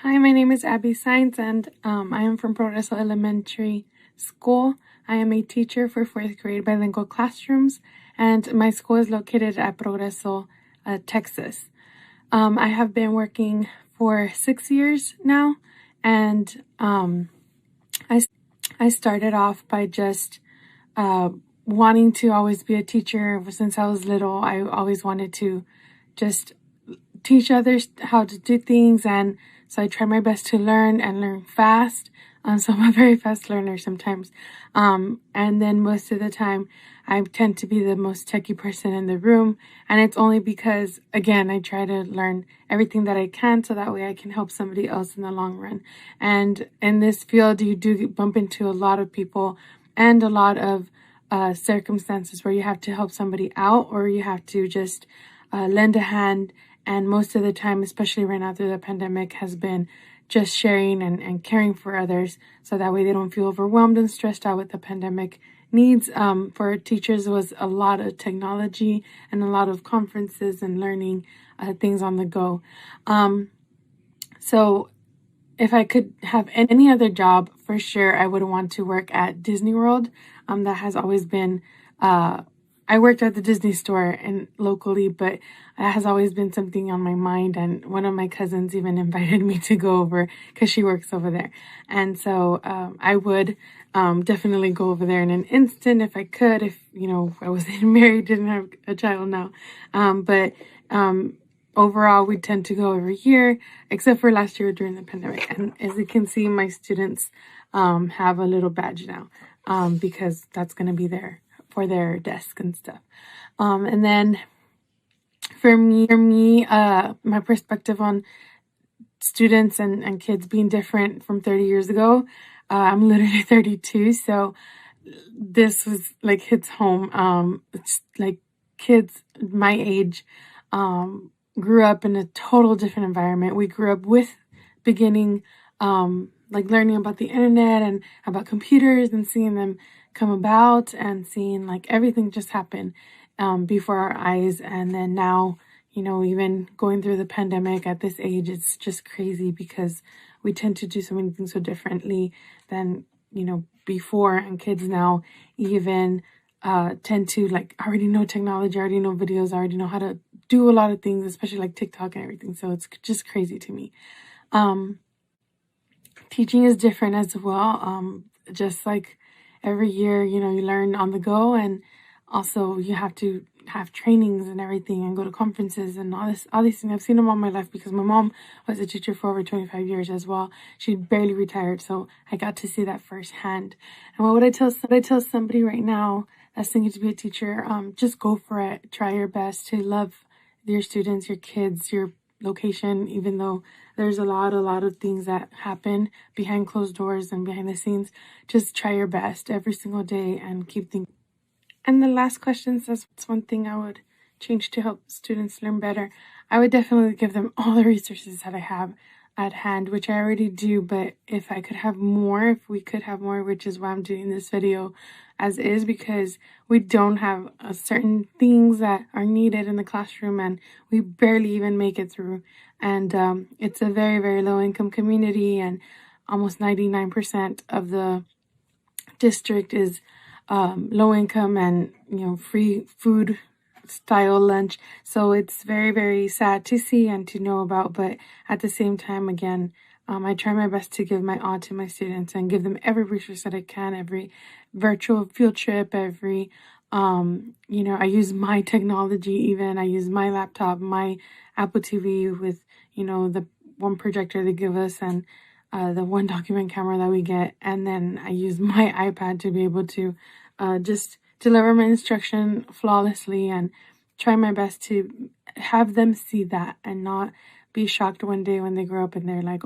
Hi, my name is Abby Saenz, and I am from Progreso Elementary School. I am a teacher for 4th grade bilingual classrooms, and my school is located at Progreso, Texas. I have been working for 6 years now, and I started off by just wanting to always be a teacher. Since I was little, I always wanted to just teach others how to do things, and so I try my best to learn and learn fast. So I'm a very fast learner sometimes. And then most of the time, I tend to be the most techie person in the room. And it's only because, again, I try to learn everything that I can so that way I can help somebody else in the long run. And in this field, you do bump into a lot of people and a lot of circumstances where you have to help somebody out, or you have to just lend a hand. And most of the time, especially right now through the pandemic, has been just sharing and caring for others so that way they don't feel overwhelmed and stressed out with the pandemic. Needs for teachers was a lot of technology and a lot of conferences and learning things on the go. So if I could have any other job, for sure, I would want to work at Disney World. That has always been, I worked at the Disney store and locally, but that has always been something on my mind. And one of my cousins even invited me to go over because she works over there. And so I would definitely go over there in an instant if I could, if, I wasn't married, didn't have a child now. But overall, we tend to go every year, except for last year during the pandemic. And as you can see, my students have a little badge now because that's going to be there for their desk and stuff. And then for me, my perspective on students and kids being different from 30 years ago, I'm literally 32, so this was like hits home. It's like kids my age grew up in a total different environment. We grew up with beginning like learning about the internet and about computers and seeing them come about and seeing like everything just happen before our eyes. And then now, even going through the pandemic at this age, it's just crazy because we tend to do so many things so differently than, before. And kids now even tend to like already know technology, already know videos, already know how to do a lot of things, especially like TikTok and everything. So it's just crazy to me. Teaching is different as well. Just like every year, you learn on the go, and also you have to have trainings and everything and go to conferences and all these things. I've seen them all my life because my mom was a teacher for over 25 years as well. She barely retired, so I got to see that firsthand. And what would I tell somebody right now that's thinking to be a teacher? Just go for it. Try your best to love your students, your kids, your location, even though there's a lot of things that happen behind closed doors and behind the scenes. Just try your best every single day and keep thinking. And the last question says, what's one thing I would change to help students learn better? I would definitely give them all the resources that I have at hand, which I already do, but if I could have more, if we could have more, which is why I'm doing this video as is, because we don't have certain things that are needed in the classroom and we barely even make it through. And it's a very, very low income community, and almost 99% of the district is low income and, free food style lunch. So it's very, very sad to see and to know about. But at the same time, again, I try my best to give my all to my students and give them every resource that I can, every virtual field trip, every, I use my technology even. I use my laptop, my Apple TV with, the one projector they give us and the one document camera that we get. And then I use my iPad to be able to just deliver my instruction flawlessly and try my best to have them see that and not be shocked one day when they grow up and they're like,